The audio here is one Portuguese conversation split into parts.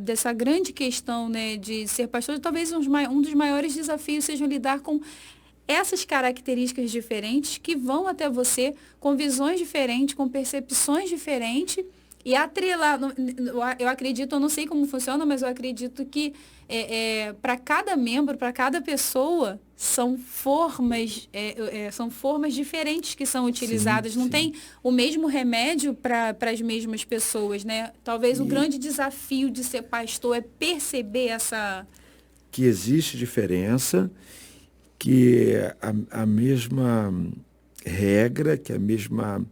dessa grande questão, né, de ser pastor, talvez um dos maiores desafios seja lidar com essas características diferentes que vão até você com visões diferentes, com percepções diferentes e atrelar. Eu acredito, eu não sei como funciona, mas eu acredito que para cada membro, para cada pessoa, são formas diferentes que são Sim, utilizadas. Não sim. tem o mesmo remédio para as mesmas pessoas, né? Talvez o E grande desafio de ser pastor é perceber essa. que existe diferença, que a mesma regra, que a mesma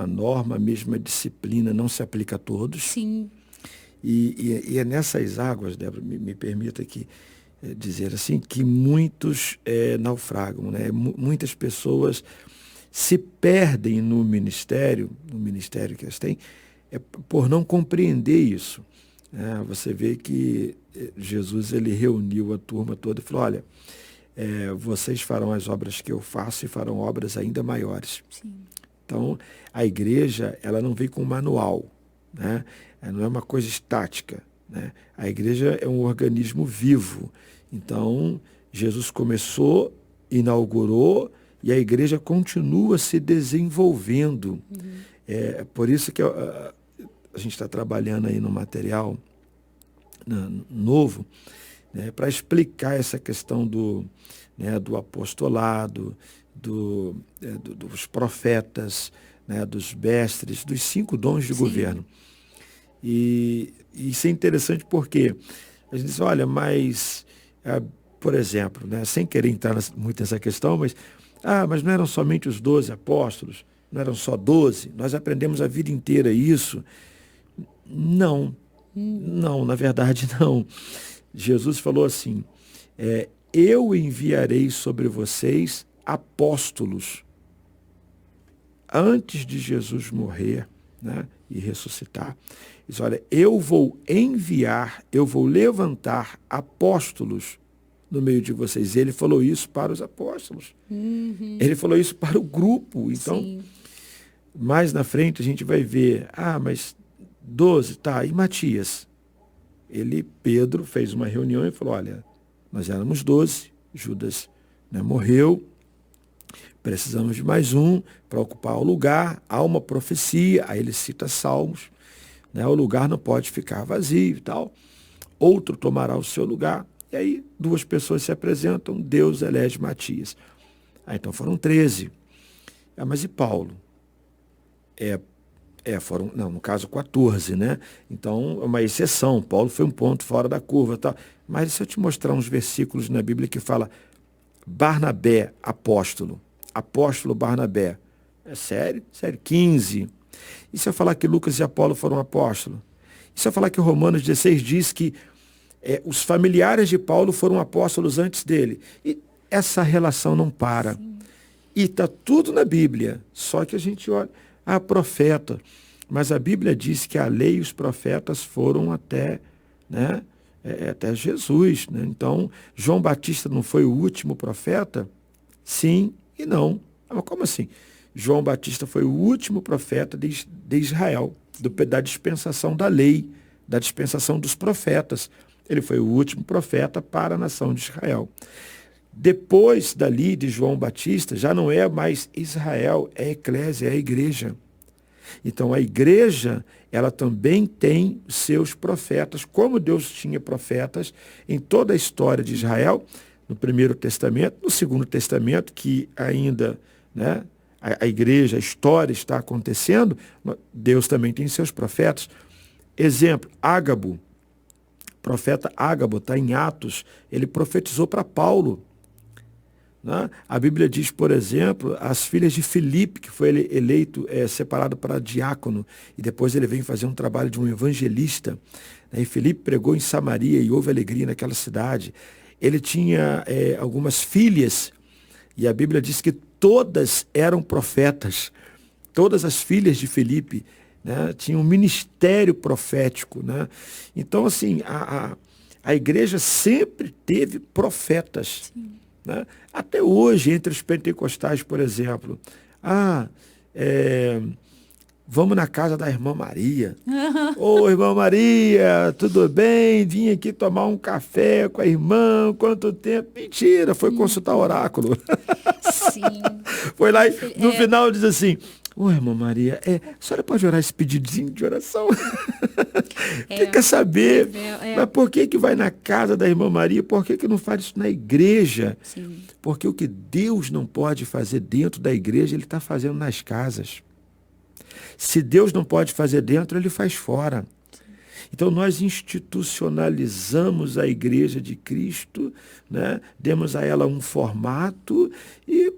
norma, a mesma disciplina não se aplica a todos. Sim, E é nessas águas, Débora, me permita aqui dizer assim, que muitos naufragam, né? Muitas pessoas se perdem no ministério que elas têm, por não compreender isso. Você vê que Jesus ele reuniu a turma toda e falou, olha, vocês farão as obras que eu faço e farão obras ainda maiores. sim. Então, a igreja, ela não vem com um manual, né? Ela não é uma coisa estática, né? A igreja é um organismo vivo. Então, Jesus começou, inaugurou, e a igreja continua se desenvolvendo. Uhum. É por isso que a gente está trabalhando aí no material novo, né, para explicar essa questão do apostolado, dos profetas, né, dos mestres, dos 5 dons de Sim. governo. E isso é interessante porque a gente diz, olha, mas, por exemplo, né, sem querer entrar muito nessa questão, mas não eram somente os 12 apóstolos, não eram só 12, nós aprendemos a vida inteira isso. Não, não, na verdade não. Jesus falou assim, eu enviarei sobre vocês apóstolos. Antes de Jesus morrer, né, e ressuscitar, diz, olha, eu vou levantar apóstolos no meio de vocês. Ele falou isso para os apóstolos. Uhum. Ele falou isso para o grupo. Então, Sim. mais na frente a gente vai ver, mas 12, tá, e Matias? Pedro fez uma reunião e falou, olha, nós éramos 12, Judas, né, morreu, precisamos de mais um para ocupar o lugar, há uma profecia, aí ele cita Salmos, né, o lugar não pode ficar vazio e tal, outro tomará o seu lugar, e aí 2 pessoas se apresentam, Deus elege Matias. Então foram 13. Mas e Paulo? Foram, não, no caso 14, né? Então, é uma exceção. Paulo foi um ponto fora da curva. Tal. Mas se eu te mostrar uns versículos na Bíblia que fala Barnabé, apóstolo. Apóstolo Barnabé. É sério? Sério. 15. E se eu falar que Lucas e Apolo foram apóstolos? E se eu falar que Romanos 16 diz que os familiares de Paulo foram apóstolos antes dele? E essa relação não para. Sim. E está tudo na Bíblia. Só que a gente olha... profeta. Mas a Bíblia diz que a lei e os profetas foram até, né, até Jesus. Né? Então, João Batista não foi o último profeta? Sim e não. Mas como assim? João Batista foi o último profeta de Israel, da dispensação da lei, da dispensação dos profetas. Ele foi o último profeta para a nação de Israel. Depois dali de João Batista, já não é mais Israel, é a eclésia, é a igreja. Então a igreja, ela também tem seus profetas, como Deus tinha profetas em toda a história de Israel, no Primeiro Testamento, no Segundo Testamento, que ainda, né, a igreja, a história está acontecendo, Deus também tem seus profetas. Exemplo, Ágabo, profeta Ágabo, está em Atos, ele profetizou para Paulo. Né? A Bíblia diz, por exemplo, as filhas de Filipe, que foi eleito, separado para diácono, e depois ele vem fazer um trabalho de um evangelista. Né? E Filipe pregou em Samaria e houve alegria naquela cidade. Ele tinha algumas filhas, e a Bíblia diz que todas eram profetas. Todas as filhas de Filipe, né, tinham um ministério profético. Né? Então, assim, a igreja sempre teve profetas. Sim. Né? Até hoje, entre os pentecostais, por exemplo, vamos na casa da irmã Maria. Ô, irmã Maria, tudo bem? Vim aqui tomar um café com a irmã, quanto tempo? Mentira, foi consultar o oráculo. Sim. Foi lá e no final diz assim, ô, irmã Maria, a senhora pode orar esse pedidinho de oração? Quer saber, mas por que vai na casa da irmã Maria? Por que não faz isso na igreja? Sim. Porque o que Deus não pode fazer dentro da igreja, Ele está fazendo nas casas. Se Deus não pode fazer dentro, Ele faz fora. Então, nós institucionalizamos a igreja de Cristo, né? Demos a ela um formato e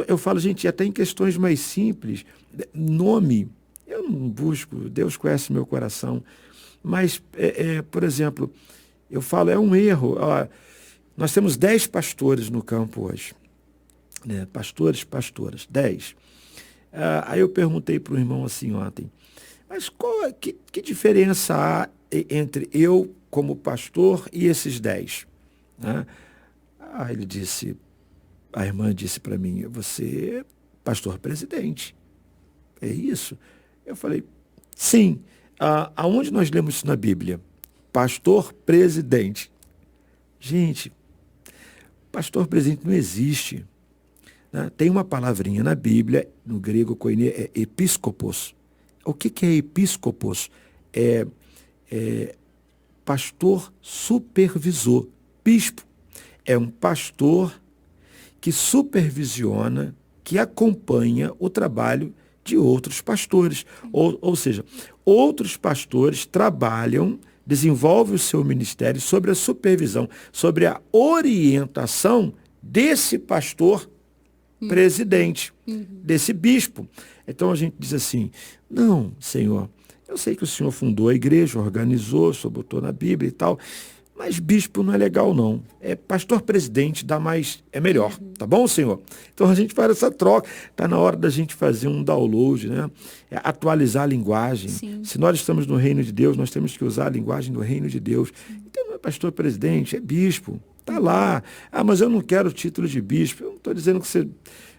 eu falo, gente, até em questões mais simples, nome, eu não busco, Deus conhece meu coração, mas, por exemplo, eu falo, é um erro. Ó, nós temos 10 pastores no campo hoje, né? Pastores, pastoras, 10. Aí eu perguntei para o irmão assim ontem, mas que diferença há entre eu como pastor e esses 10? Né? Ele disse, a irmã disse para mim, você é pastor presidente. É isso? Eu falei, sim. Aonde nós lemos isso na Bíblia? Pastor presidente. Gente, pastor presidente não existe. Né? Tem uma palavrinha na Bíblia, no grego koine, é episcopos. O que é episcopos? É pastor supervisor. Bispo é um pastor que supervisiona, que acompanha o trabalho de outros pastores. Ou seja, outros pastores trabalham, desenvolvem o seu ministério sobre a supervisão, sobre a orientação desse pastor presidente, desse bispo. Então a gente diz assim, não, Senhor, eu sei que o Senhor fundou a igreja, organizou, o Senhor botou na Bíblia e tal, mas bispo não é legal, não. Pastor presidente dá mais, é melhor. Tá bom, Senhor? Então a gente faz essa troca. Está na hora da gente fazer um download, né? Atualizar a linguagem. Sim. Se nós estamos no reino de Deus, nós temos que usar a linguagem do reino de Deus. Então não é pastor presidente, é bispo. Está lá. Mas eu não quero o título de bispo. Eu não estou dizendo que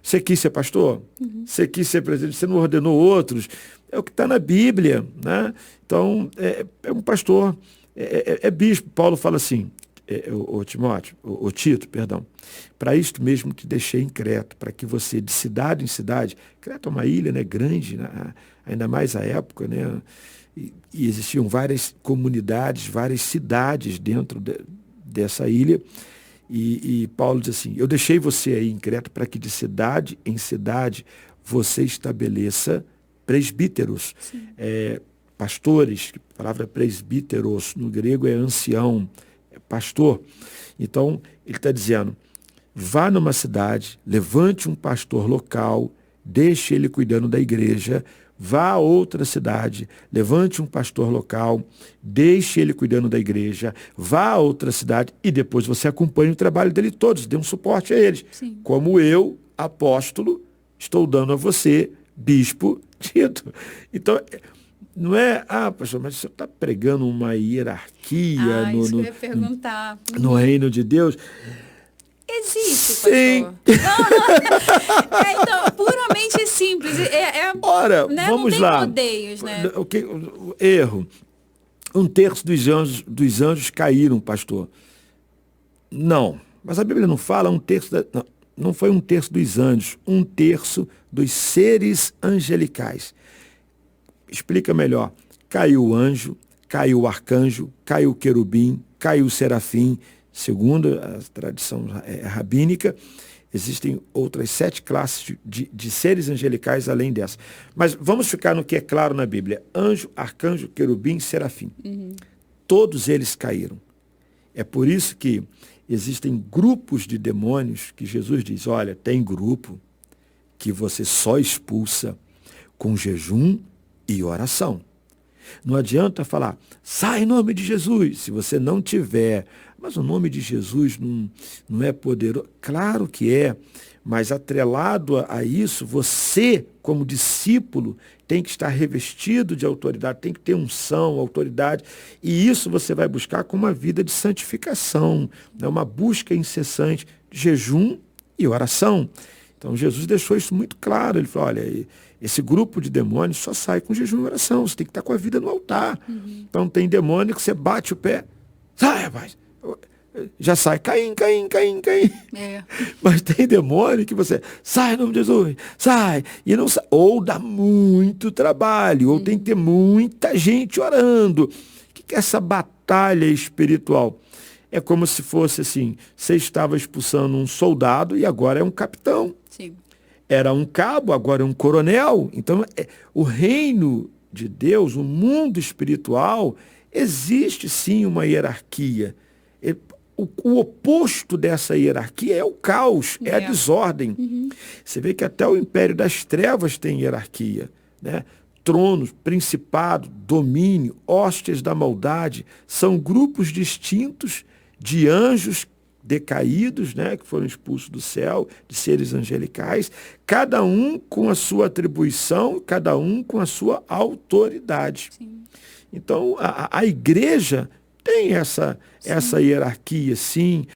você quis ser pastor, você quis ser presidente, você não ordenou outros. É o que está na Bíblia, né? Então, é um pastor. É bispo. Paulo fala assim, o Tito, perdão, para isto mesmo te deixei em Creta, para que você, de cidade em cidade, Creta é uma ilha, né, grande, né, ainda mais à época, né, e existiam várias comunidades, várias cidades dentro dessa ilha, e Paulo diz assim, eu deixei você aí em Creta para que de cidade em cidade você estabeleça presbíteros, pastores, a palavra presbíteros no grego é ancião, é pastor. Então, ele está dizendo, vá numa cidade, levante um pastor local, deixe ele cuidando da igreja, vá a outra cidade, levante um pastor local, deixe ele cuidando da igreja, vá a outra cidade e depois você acompanha o trabalho dele todos, dê um suporte a eles. Sim. Como eu, apóstolo, estou dando a você, bispo Tito. Então, não é, pastor, mas você está pregando uma hierarquia isso que eu ia perguntar. No reino de Deus? Existe, sim. Pastor. Então, puramente simples. Ora, né? Vamos não tem lá. Rodeios, né? O erro. 1/3 dos anjos caíram, pastor. Não. Mas a Bíblia não fala 1/3. Não foi 1/3 dos anjos. 1/3 dos seres angelicais. Explica melhor. Caiu o anjo, caiu o arcanjo, caiu o querubim, caiu o serafim. Segundo a tradição rabínica, existem outras 7 classes de seres angelicais além dessa. Mas vamos ficar no que é claro na Bíblia. Anjo, arcanjo, querubim, serafim. Todos eles caíram. É por isso que existem grupos de demônios que Jesus diz, olha, tem grupo que você só expulsa com jejum e oração. Não adianta falar, sai em nome de Jesus, se você não tiver. Mas o nome de Jesus não é poderoso. Claro que é, mas atrelado a isso, você, como discípulo, tem que estar revestido de autoridade, tem que ter unção, autoridade. E isso você vai buscar com uma vida de santificação, né? Uma busca incessante de jejum e oração. Então Jesus deixou isso muito claro. Ele falou, olha, esse grupo de demônios só sai com jejum e oração. Você tem que estar com a vida no altar. Então tem demônio que você bate o pé, sai, rapaz. Já sai, Caim. É. Mas tem demônio que você sai em nome de Jesus, sai, e não sai. Ou dá muito trabalho, ou tem que ter muita gente orando. O que é essa batalha espiritual? É como se fosse assim, você estava expulsando um soldado e agora é um capitão. Sim. Era um cabo, agora é um coronel. Então, o reino de Deus, o mundo espiritual, existe sim uma hierarquia. O oposto dessa hierarquia é o caos, é a desordem. Você vê que até o império das trevas tem hierarquia, né? Tronos, principado, domínio, hostes da maldade, são grupos distintos de anjos decaídos, né, que foram expulsos do céu, de seres angelicais, cada um com a sua atribuição, cada um com a sua autoridade. Sim. Então, a igreja tem essa hierarquia, sim.